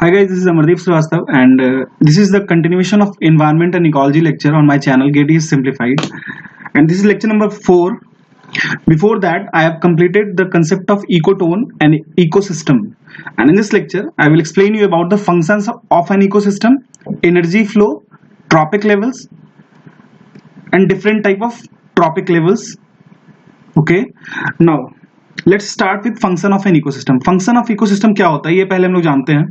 Hi guys, this is Amardeep Srivastav and this is the continuation of environment and ecology lecture on my channel Getty is Simplified, and this is lecture number 4. Before that, I have completed the concept of ecotone and ecosystem, and in this lecture I will explain you about the functions of an ecosystem, energy flow, trophic levels and different type of trophic levels. Okay, now let's start with function of an ecosystem. Function of ecosystem क्या होता है ये पहले हम लोग जानते हैं.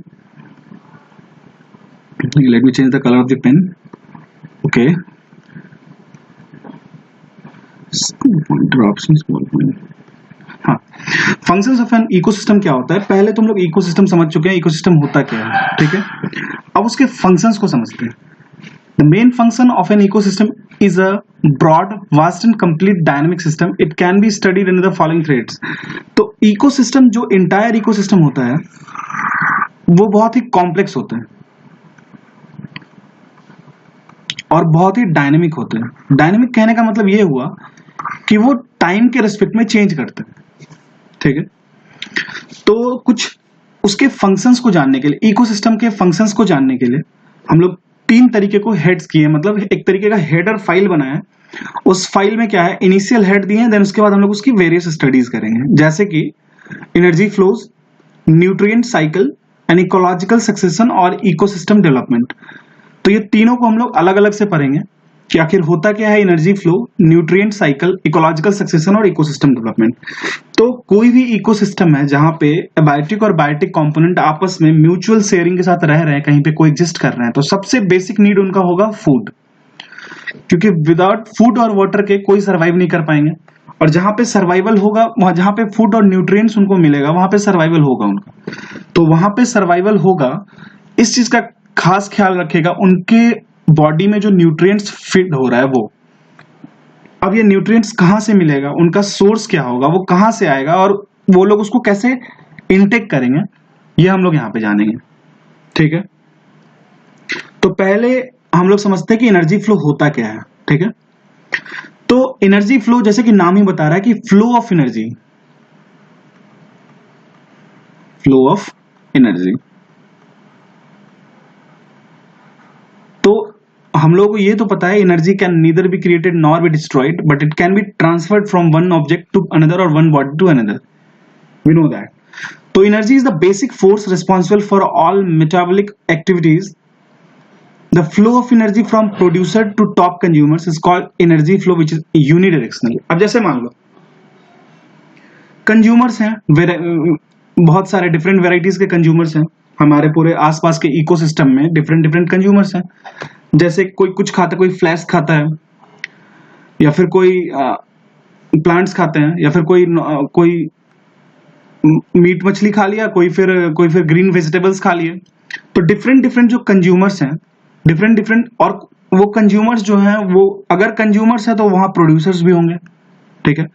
Let me change the color of the pen. Okay. Drops in small point. हाँ, फंक्शंस ऑफ एन इकोसिस्टम क्या होता है. पहले तुम लोग इकोसिस्टम समझ चुके हैं, इकोसिस्टम होता क्या है. ठीक है, अब उसके फंक्शंस को समझते हैं. The main function of an ecosystem is a broad vast and complete dynamic system. It can be studied in the following threads. तो इकोसिस्टम जो इंटायर इकोसिस्टम होता है वो बहुत ही कॉम्प्लेक्स होता है और बहुत ही डायनेमिक होते हैं. डायनेमिक कहने का मतलब ये हुआ कि वो टाइम के रिस्पेक्ट में चेंज करते हैं. ठीक है, तो कुछ उसके फंक्शंस को जानने के लिए, इकोसिस्टम के फंक्शंस को जानने के लिए हम लोग तीन तरीके को हेड्स किए. मतलब एक तरीके का हेडर फाइल बनाया. उस फाइल में क्या है, इनिशियल हेड दिए, देन उसके बाद हम लोग उसकी वेरियस स्टडीज करेंगे, जैसे कि energy flows, nutrient cycle and ecological succession और इकोसिस्टम डेवलपमेंट. तो ये तीनों को हम लोग अलग अलग से पढ़ेंगे कि आखिर होता क्या है energy flow, nutrient cycle, ecological succession और इकोसिस्टम डेवलपमेंट. तो कोई भी इकोसिस्टम है जहां पे एबायोटिक और बायोटिक कंपोनेंट आपस में म्यूचुअल शेयरिंग के साथ रह रहे हैं, कहीं पे कोई एग्जिस्ट कर रहे हैं, तो सबसे बेसिक नीड उनका होगा फूड, क्योंकि विदाउट फूड और वाटर के कोई सर्वाइव नहीं कर पाएंगे. और जहां पे सर्वाइवल होगा, वहां जहां पे फूड और न्यूट्रिएंट्स उनको मिलेगा, वहां पे सर्वाइवल होगा उनका. तो वहां पे सर्वाइवल होगा, इस चीज का खास ख्याल रखेगा, उनके बॉडी में जो न्यूट्रिएंट्स फिट हो रहा है वो. अब ये न्यूट्रिएंट्स कहां से मिलेगा, उनका सोर्स क्या होगा, वो कहां से आएगा और वो लोग उसको कैसे इनटेक करेंगे, ये हम लोग यहां पे जानेंगे. ठीक है, तो पहले हम लोग समझते हैं कि एनर्जी फ्लो होता क्या है. ठीक है, तो एनर्जी फ्लो जैसे कि नाम ही बता रहा है कि flow of energy, flow of energy. तो हम लोगों को ये तो पता है energy can neither be created nor be destroyed, but it can be transferred from one object to another और one body to another. We know that. तो energy is the basic force responsible for all metabolic activities. The flow of energy from producer to top consumers is called energy flow which is unidirectional. अब जैसे मान लो consumers हैं, बहुत सारे different varieties के consumers हैं हमारे पूरे आसपास के इकोसिस्टम में. डिफरेंट डिफरेंट कंज्यूमर्स हैं. जैसे कोई कुछ खाता है, कोई फ्लैश खाता है, या फिर कोई प्लांट्स खाते हैं, या फिर कोई मीट मछली खा लिया, कोई फिर ग्रीन वेजिटेबल्स खा लिए. तो डिफरेंट डिफरेंट जो कंज्यूमर्स हैं, डिफरेंट डिफरेंट, और वो कंज्यूमर्स जो हैं, वो अगर कंज्यूमर्स है तो वहां प्रोड्यूसर्स भी होंगे. ठीक है,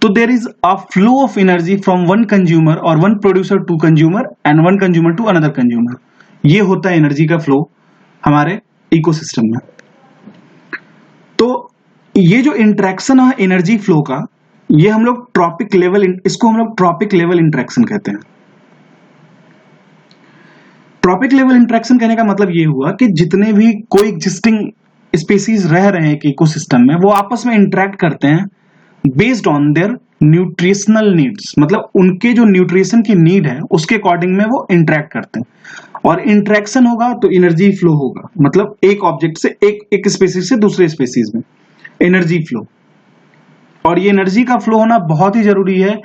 तो there is a flow of energy from one consumer और one producer to consumer and one consumer to another consumer. ये होता है एनर्जी का फ्लो हमारे इकोसिस्टम में. तो ये जो इंटरेक्शन है एनर्जी फ्लो का, ये हम लोग ट्रॉपिक लेवल, इसको हम लोग ट्रॉपिक लेवल इंटरेक्शन कहते हैं. ट्रॉपिक लेवल इंटरेक्शन कहने का मतलब ये हुआ कि जितने भी कोई एग्जिस्टिंग स्पीसीज रह रहे हैं इकोसिस्टम में, वो आपस में इंटरेक्ट करते हैं based on their nutritional needs. मतलब उनके जो न्यूट्रिशन की नीड है उसके अकॉर्डिंग में वो इंटरेक्ट करते हैं, और इंटरेक्शन होगा तो एनर्जी फ्लो होगा. मतलब एक ऑब्जेक्ट से एक स्पीसीज से दूसरे स्पीसीज में एनर्जी फ्लो. और ये एनर्जी का फ्लो होना बहुत ही जरूरी है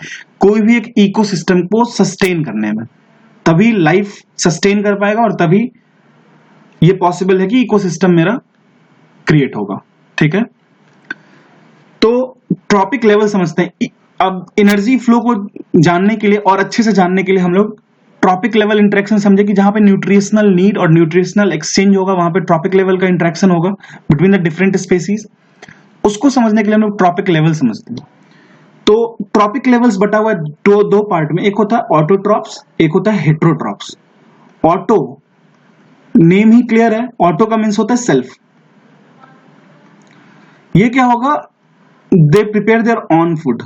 कोई भी एक इकोसिस्टम को सस्टेन करने में. तभी लाइफ सस्टेन कर पाएगा और तभी ये पॉसिबल है कि इकोसिस्टम मेरा क्रिएट होगा. ठीक है, तो ट्रॉपिक लेवल समझते हैं. अब एनर्जी फ्लो को जानने के लिए और अच्छे से जानने के लिए हम लोग ट्रॉपिक लेवल इंटरेक्शन समझे कि जहां पे न्यूट्रिशनल नीड और न्यूट्रिशनल एक्सचेंज होगा, वहां पे ट्रॉपिक लेवल का इंटरेक्शन होगा बिटवीन द डिफरेंट स्पीसीज. उसको समझने के लिए हम लोग ट्रॉपिक लेवल समझते हैं. तो ट्रॉपिक लेवल्स बटा हुआ है दो पार्ट में. एक होता है ऑटोट्रॉप्स, एक होता है हेट्रोट्रॉप्स. ऑटो नेम ही क्लियर है, ऑटो का मीन्स होता है सेल्फ. ये क्या होगा, they prepare their on food.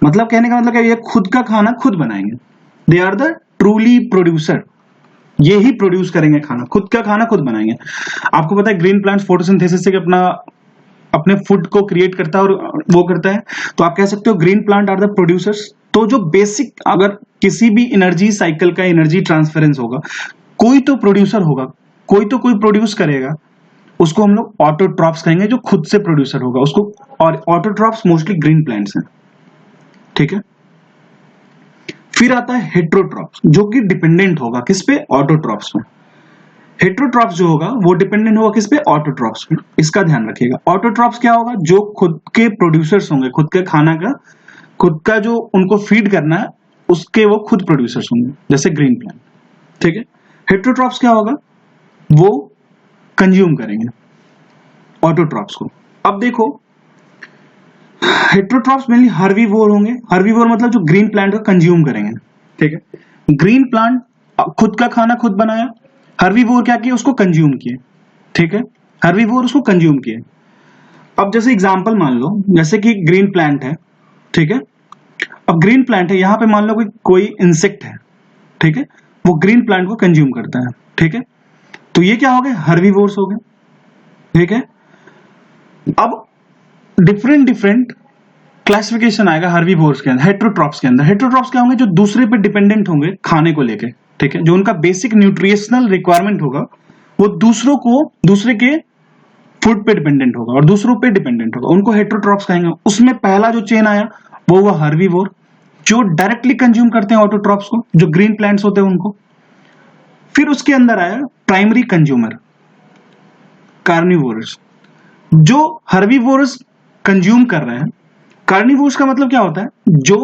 मतलब कहने का मतलब ये खुद का खाना खुद बनाएंगे, they are the truly producer, ये ही प्रोड्यूस करेंगे खाना, खुद का खाना खुद बनाएंगे। आपको पता है ग्रीन प्लांट्स फोटोसिंथेसिस से अपने फूड को क्रिएट करता है और वो करता है, तो आप कह सकते हो green plant are the producers. तो जो बेसिक, अगर किसी भी एनर्जी साइकिल का एनर्जी ट्रांसफरेंस होगा, कोई तो प्रोड्यूसर होगा, कोई प्रोड्यूस करेगा, उसको हम लोग ऑटोट्रॉप्स कहेंगे, जो खुद से प्रोड्यूसर होगा उसको। और ऑटोट्रॉप्स मोस्टली ग्रीन प्लांट्स हैं, ठीक है। फिर आता है हेट्रोट्रॉप्स, जो कि डिपेंडेंट होगा किस पे, ऑटोट्रॉप्स पे। हेट्रोट्रॉप्स जो होगा वो डिपेंडेंट होगा किस पे, ऑटोट्रॉप्स पे। इसका ध्यान रखिएगा। ऑटोट्रॉप्स क्या होगा, जो खुद के प्रोड्यूसर्स होंगे, खुद के खाना का, खुद का जो उनको फीड करना है उसके वो खुद प्रोड्यूसर्स होंगे, जैसे ग्रीन प्लांट, ठीक है। हेट्रोट्रॉप्स क्या होगा, वो कंज्यूम करेंगे ऑटोट्रॉप्स को। अब देखो, हेट्रोट्रॉप्स मेनली हर्बीवोर होंगे। हर्बीवोर मतलब जो ग्रीन प्लांट को कंज्यूम करेंगे, ठीक है। ग्रीन प्लांट खुद का खाना खुद बनाया, हर्बीवोर क्या किए, उसको कंज्यूम किए, ठीक है। हर्बीवोर उसको कंज्यूम किए। अब जैसे एग्जांपल मान लो, जैसे कि ग्रीन प्लांट है, ठीक है। अब ग्रीन प्लांट है, यहां पे मान लो कोई इंसेक्ट है, ठीक है, वो ग्रीन प्लांट को कंज्यूम करता है, ठीक है। तो ये क्या हो गए, हर्बीवोर्स हो गए, ठीक है। अब डिफरेंट क्लासिफिकेशन आएगा हर्बीवोर्स के अंदर, हेट्रोट्रॉप्स के अंदर। हेट्रोट्रॉप्स क्या होंगे, जो दूसरे पे डिपेंडेंट होंगे खाने को लेके, ठीक है। जो उनका बेसिक न्यूट्रिशनल रिक्वायरमेंट होगा वो दूसरे के फूड पे डिपेंडेंट होगा और दूसरों पे डिपेंडेंट होगा, उनको हेट्रोट्रॉप्स कहेंगे। उसमें पहला जो चेन आया वो हुआ हर्बीवोर, जो डायरेक्टली कंज्यूम करते हैं ऑटोट्रॉप्स को, जो ग्रीन प्लांट्स होते हैं उनको। फिर उसके अंदर आया प्राइमरी कंज्यूमर, कार्निवोरस, जो हर्बीवोरस कंज्यूम कर रहे हैं। कार्निवोरस का मतलब क्या होता है, जो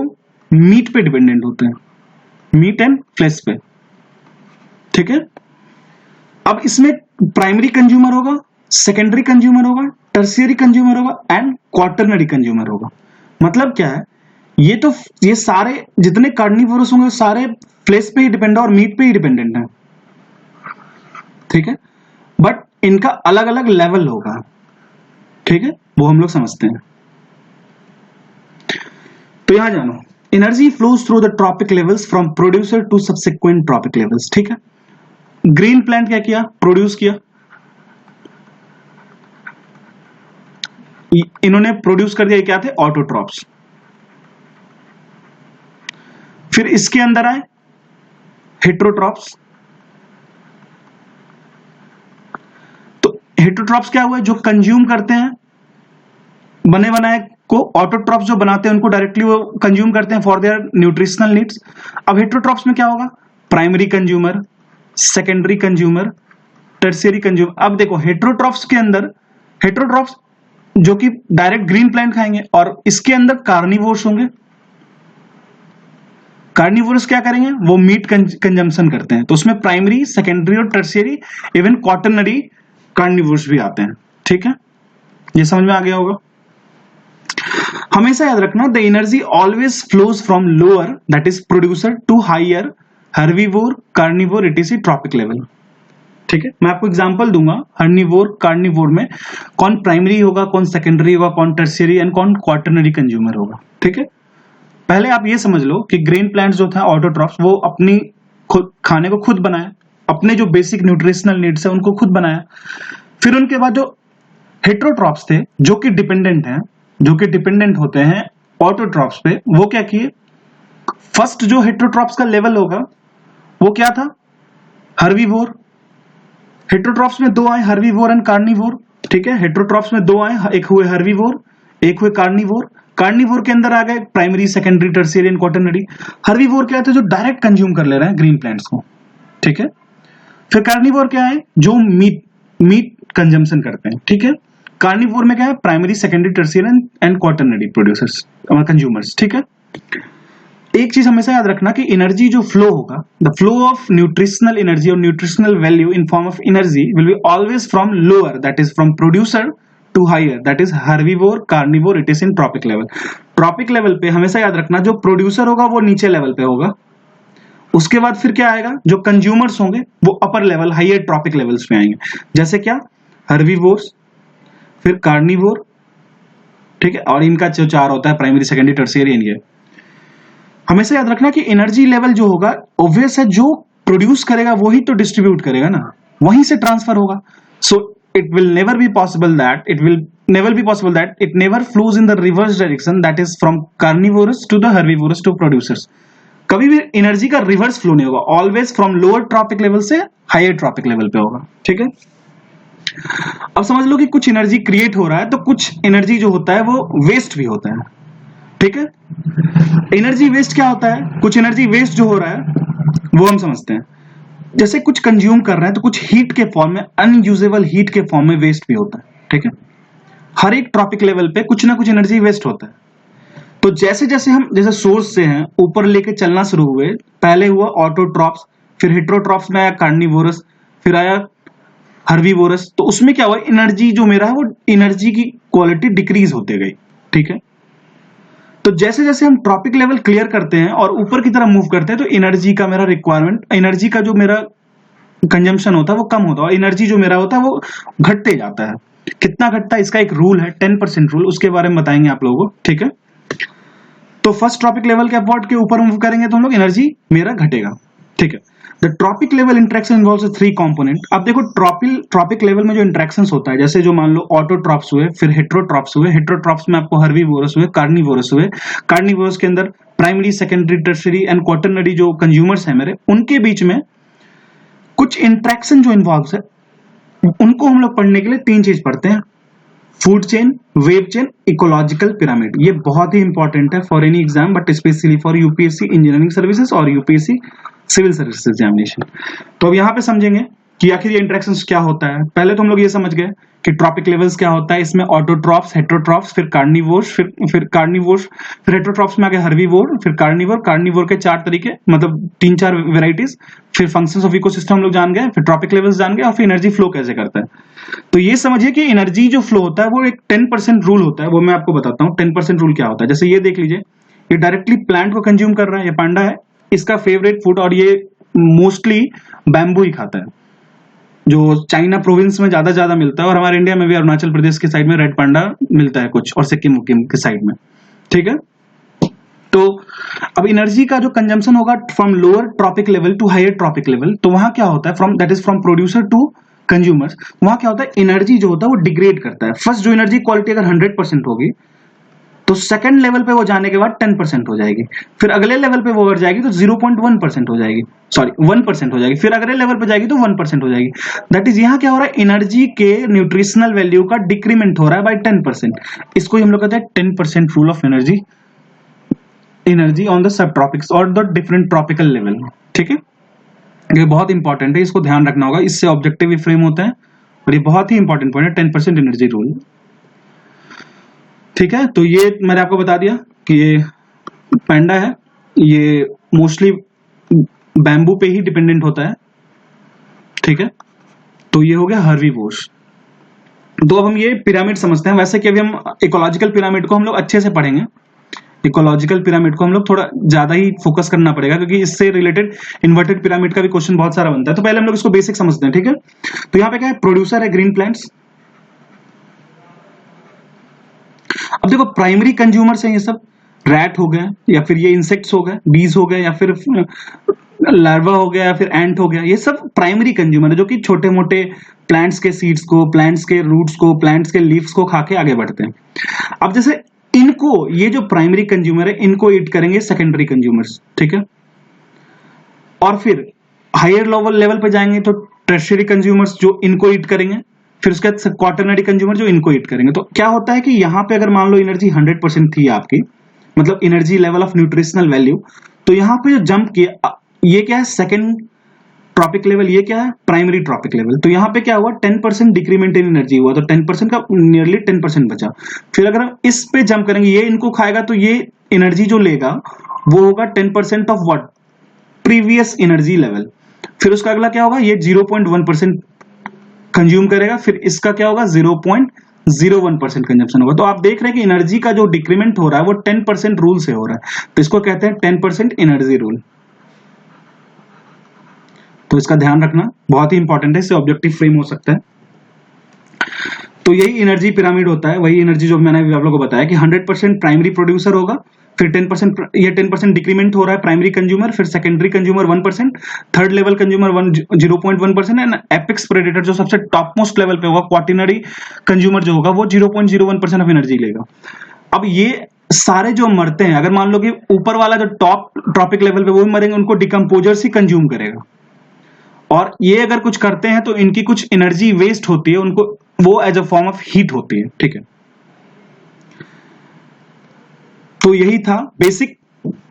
मीट पे डिपेंडेंट होते हैं, मीट एंड फ्लेश पे, ठीक है। अब इसमें प्राइमरी कंज्यूमर होगा, सेकेंडरी कंज्यूमर होगा, टर्शियरी कंज्यूमर होगा एंड क्वार्टरनरी कंज्यूमर होगा। मतलब क्या है, ये सारे जितने कार्निवोरस होंगे सारे फ्लेश पे ही डिपेंड है और मीट पे ही डिपेंडेंट है, ठीक है। बट इनका अलग अलग लेवल होगा, ठीक है, वो हम लोग समझते हैं। तो यहां जानो, energy flows through the trophic levels from producer to subsequent trophic levels, ठीक है। ग्रीन प्लांट क्या किया, प्रोड्यूस किया, इन्होंने प्रोड्यूस कर दिया, क्या थे, ऑटोट्रॉप्स। फिर इसके अंदर आए हेट्रोट्रॉप्स। तो हेट्रोट्रॉप्स क्या हुआ, जो कंज्यूम करते हैं बने बनाए को, ऑटोट्रॉप्स जो बनाते हैं उनको डायरेक्टली वो कंज्यूम करते हैं फॉर देयर न्यूट्रिशनल नीड्स। अब हेट्रोट्रॉप्स में क्या होगा, primary consumer, secondary consumer, tertiary consumer. अब देखो हेट्रोट्रॉप्स के अंदर, हेट्रोट्रॉप्स जो कि डायरेक्ट ग्रीन प्लांट खाएंगे, और इसके अंदर कार्निवोर्स होंगे। कार्निवोर्स क्या करेंगे, वो मीट कंजम्पशन करते हैं, तो उसमें प्राइमरी, सेकेंडरी और टर्शियरी, इवन क्वार्टरनरी कार्निवोर्स भी आते हैं, ठीक है। ये समझ में आ गया होगा। हमेशा याद रखना, the energy always flows from lower, that is producer, to higher, herbivore, carnivore, etc trophic level, ठीक है। मैं आपको एग्जांपल दूंगा, हर्बीवोर, कार्निवोर में कौन प्राइमरी होगा, कौन सेकेंडरी होगा, कौन टर्शियरी एंड कौन क्वार्टरनरी कंज्यूमर होगा, ठीक है। पहले आप ये समझ लो कि ग्रीन प्लांट्स जो था ऑटोट्रॉप्स, वो अपनी खुद खाने को खुद बनाया, अपने जो बेसिक न्यूट्रिशनल नीड्स है उनको खुद बनाया। फिर उनके बाद जो हेट्रोट्रॉप्स थे, जो कि डिपेंडेंट होते हैं ऑटोट्रॉप्स पे, वो क्या किए, फर्स्ट जो हेट्रोट्रॉप्स का लेवल होगा वो क्या था, हर्बीवोर। हेट्रोट्रॉप्स में दो आए, हर्बीवोर एंड कार्निवोर, ठीक है। हेट्रोट्रॉप्स में दो आए, एक हुए हर्बीवोर, एक हुए कार्निवोर। कार्निवोर के अंदर आ गए primary, secondary, tertiary and quaternary. Herbivore क्या थे, जो डायरेक्ट कंज्यूम कर ले रहे हैं ग्रीन प्लांट्स को, ठीक है। फिर कार्निवोर क्या है, जो मीट कंजम्पशन करते हैं, ठीक है। कार्निवोर में क्या है, primary, secondary, tertiary and quaternary producers, consumers, ठीक है। एक चीज हमेशा याद रखना कि एनर्जी जो फ्लो होगा, the flow of nutritional energy और nutritional value in form of energy will be always from lower, that is from producer, to higher, that is herbivore, carnivore, it is in trophic level. Trophic level पे हमेशा याद रखना, जो producer होगा वो नीचे level पे होगा, उसके बाद फिर क्या आएगा, जो कंज्यूमर्स होंगे वो upper level, higher trophic levels पे आएंगे, जैसे क्या, हर्बीवोर्स, फिर कार्निवोर, ठीक है। और इनका जो चार होता है, प्राइमरी, सेकेंडरी, टर्शियरी एंड ये। हमेशा याद रखना कि एनर्जी लेवल जो होगा ऑब्वियस है, जो प्रोड्यूस करेगा वही तो डिस्ट्रीब्यूट करेगा ना, वहीं से ट्रांसफर होगा. सो it will never be possible that it never flows in the reverse direction, that is from carnivorous to the herbivorous to producers. कभी भी एनर्जी का रिवर्स फ्लो नहीं होगा, always from lower trophic level से higher trophic level पे होगा. ठीक है, अब समझ लो कि कुछ एनर्जी क्रिएट हो रहा है तो कुछ एनर्जी जो होता है वो वेस्ट भी होता है. ठीक है, एनर्जी वेस्ट क्या होता है? कुछ एनर्जी वेस्ट जो हो रहा है वो हम समझते हैं, जैसे कुछ कंज्यूम कर रहे हैं तो कुछ हीट के फॉर्म में, अनयूजेबल हीट के फॉर्म में वेस्ट भी होता है. ठीक है, हर एक ट्रॉपिक लेवल पे कुछ ना कुछ एनर्जी वेस्ट होता है. तो जैसे जैसे हम जैसे सोर्स से हैं ऊपर लेके चलना शुरू हुए, पहले हुआ ऑटोट्रॉप्स, फिर हेट्रोट्रॉप्स में आया कार्निवोरस, फिर आया हर्बीवोरस. तो उसमें क्या हुआ, एनर्जी जो मेरा है वो एनर्जी की क्वालिटी डिक्रीज होते गई. ठीक है, तो जैसे जैसे हम ट्रॉपिक लेवल क्लियर करते हैं और ऊपर की तरफ मूव करते हैं तो एनर्जी का मेरा रिक्वायरमेंट, एनर्जी का जो मेरा कंजम्पशन होता है वो कम होता है और एनर्जी जो मेरा होता है वो घटते जाता है. कितना घटता है इसका एक रूल है, 10% रूल, उसके बारे में बताएंगे आप लोगों को. ठीक है, तो फर्स्ट ट्रॉपिक लेवल के अपवर्ड के ऊपर मूव करेंगे तो हम लोग एनर्जी मेरा घटेगा. ठीक है, the trophic level interaction involves 3 component. अब देखो ट्रॉपिक लेवल में जो इंटरेक्शंस होता है, जैसे जो मान लो ऑटोट्रॉप्स हुए, फिर हेट्रोट्रॉप्स हुए, हेट्रोट्रॉप्स में आपको हर्बीवोरस हुए, कार्निवोरस हुए, कार्निवोरस के अंदर primary, secondary, tertiary and quaternary जो कंज्यूमर्स हैं मेरे, उनके बीच में कुछ इंटरेक्शन जो इन्वॉल्व है उनको हम लोग पढ़ने के लिए 3 चीज पढ़ते हैं: food chain, web chain, ecological pyramid. ये बहुत ही इंपॉर्टेंट है for any exam, but specially for UPSC engineering services और यूपीएससी सिविल सर्विसेज एग्जामिनेशन. तो अब यहां पे समझेंगे कि आखिर ये इंटरेक्शंस क्या होता है. पहले तो हम लोग ये समझ गए कि ट्रॉपिक लेवल्स क्या होता है, इसमें ऑटोट्रॉप्स, हेट्रोट्रॉप्स, फिर कार्निवोर्स, फिर कार्निवोर्स, फिर हेट्रोट्रॉप्स में आगे हर्बीवोर, फिर कार्निवोर. कार्निवोर के 4 तरीके, मतलब 3-4 वेराइटीज, फिर फंक्शंस ऑफ इकोसिस्टम हम लोग जान गए, फिर ट्रॉपिक लेवल्स जान गए और फिर एनर्जी फ्लो कैसे करता है. तो ये समझिए कि एनर्जी जो फ्लो होता है वो एक 10% रूल होता है, वो मैं आपको बताता हूँ. 10% रूल क्या होता है, जैसे ये देख लीजिए, ये डायरेक्टली प्लांट को कंज्यूम कर रहा है, ये पांडा है, इसका फेवरेट फूड, और ये मोस्टली बैम्बू ही खाता है, जो चाइना प्रोविंस में ज्यादा मिलता है, और हमारे इंडिया में भी अरुणाचल प्रदेश के साइड में रेड पांडा मिलता है कुछ, और सिक्किम के साइड में. ठीक है, तो अब एनर्जी का जो कंजम्पशन होगा from lower trophic level to higher trophic level, तो वहां क्या होता है, फ्रॉम प्रोड्यूसर टू कंज्यूमर्स, वहां क्या होता है, एनर्जी जो होता है वो डिग्रेड करता है. फर्स्ट जो एनर्जी क्वालिटी अगर 100% होगी तो सेकंड लेवल पे वो जाने के बाद 10% हो जाएगी, फिर अगले लेवल पे वो अगर जाएगी तो 0.1% हो जाएगी, सॉरी 1% हो जाएगी, फिर अगले लेवल पे जाएगी तो 1% हो जाएगी. दैट इज यहाँ क्या हो रहा है, एनर्जी के न्यूट्रिशनल वैल्यू का डिक्रीमेंट हो रहा है बाय 10%. इसको हम लोग कहते हैं 10% rule of energy on the sub tropics और द डिफरेंट ट्रॉपिकल लेवल. ठीक है, ये बहुत इंपॉर्टेंट है, इसको ध्यान रखना होगा, इससे ऑब्जेक्टिव भी फ्रेम होता है और ये बहुत ही इंपॉर्टेंट पॉइंट है, 10% एनर्जी रूल. ठीक है, तो ये मैंने आपको बता दिया कि ये पैंडा है, ये मोस्टली बैम्बू पे ही डिपेंडेंट होता है. ठीक है, तो ये हो गया हर्बीवोर्स. तो अब हम ये पिरामिड समझते हैं. वैसे कि अभी हम इकोलॉजिकल पिरामिड को हम लोग अच्छे से पढ़ेंगे, इकोलॉजिकल पिरामिड को हम लोग थोड़ा ज्यादा ही फोकस करना पड़ेगा, क्योंकि इससे रिलेटेड इन्वर्टेड पिरामिड का भी क्वेश्चन बहुत सारा बनता है. तो पहले हम लोग इसको बेसिक समझते हैं. ठीक है, तो यहाँ पे क्या है, प्रोड्यूसर है ग्रीन प्लांट्स. अब देखो प्राइमरी कंज्यूमर्स हैं ये सब, रैट हो गए, या फिर ये इंसेक्ट्स हो गए, बीज हो गए, या फिर लार्वा हो गया, या फिर एंट हो गया, ये सब प्राइमरी कंज्यूमर है जो कि छोटे मोटे प्लांट्स के सीड्स को, प्लांट्स के रूट्स को, प्लांट्स के लीव्स को खा के आगे बढ़ते हैं. अब जैसे इनको, ये जो प्राइमरी कंज्यूमर है इनको ईट करेंगे सेकेंडरी कंज्यूमर्स. ठीक है, और फिर हायर लेवल पे जाएंगे तो टर्शियरी कंज्यूमर्स जो इनको ईट करेंगे, फिर उसके बाद क्वाटरनरी कंज्यूमर जो इनको ईट करेंगे. तो क्या होता है कि यहाँ पे अगर मान लो एनर्जी 100% थी आपकी, मतलब energy level of nutritional value, तो यहाँ पे जो जंप किया, ये क्या है, सेकेंड ट्रॉपिक लेवल, ये क्या है, प्राइमरी ट्रॉपिक लेवल. तो यहाँ पे क्या हुआ, 10% डिक्रीमेंट इन एनर्जी हुआ, तो 10% का नियरली 10% बचा. फिर अगर हम इस पे जंप करेंगे, ये इनको खाएगा तो ये एनर्जी जो लेगा वो होगा 10% of what, previous energy level. फिर उसका अगला क्या होगा, ये 0.1% कंज्यूम करेगा, फिर इसका क्या होगा, 0.01% कंजम्पशन होगा. तो आप देख रहे हैं कि एनर्जी का जो डिक्रीमेंट हो रहा है वो 10% रूल से हो रहा है, तो इसको कहते हैं 10% एनर्जी रूल. तो इसका ध्यान रखना बहुत ही इंपॉर्टेंट है, इससे ऑब्जेक्टिव फ्रेम हो सकता है. तो यही एनर्जी पिरामिड होता है, वही एनर्जी जो मैंने आप लोगों को बताया कि 100% प्राइमरी प्रोड्यूसर होगा, फिर 10% ये 10% डिक्रीमेंट हो रहा है प्राइमरी कंज्यूमर, फिर secondary consumer 1%, third level consumer 0.1% and apex predator जो सबसे टॉप मोस्ट लेवल पे होगा, क्वार्टिनरी कंज्यूमर जो होगा वो 0.01% ऑफ एनर्जी लेगा। अब ये सारे जो मरते हैं, अगर मान लो कि ऊपर वाला जो टॉप ट्रॉपिक लेवल पे वो भी मरेंगे, उनको डिकम्पोजर्स ही कंज्यूम करेगा। और ये अगर कुछ करते हैं तो इनकी कुछ एनर्जी वेस्ट होती है, उनको वो as a form of heat होती है, ठीक है। तो यही था बेसिक,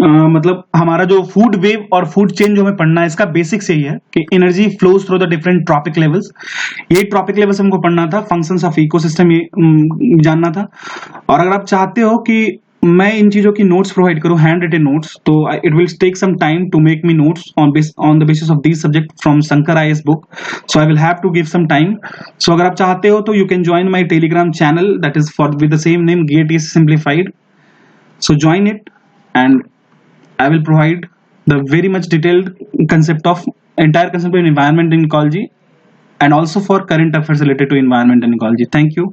मतलब हमारा जो फूड वेव और फूड चेन जो हमें पढ़ना है, इसका बेसिक्स यही है कि energy flows through the different trophic levels. ये ट्रॉपिक लेवल्स हमको पढ़ना था, फंक्शंस ऑफ इकोसिस्टम ये जानना था। और अगर आप चाहते हो कि मैं इन चीजों की नोट्स प्रोवाइड करूं, हैंड रिटन नोट्स, तो it will take some time to make me notes on the basis of this subject from Shankar IAS book, so I will have to give some time. So अगर आप चाहते हो तो you can join my Telegram channel that is for with the same name, GATE Simplified. So join it and I will provide the very much detailed entire concept of environment and ecology, and also for current affairs related to environment and ecology. Thank you.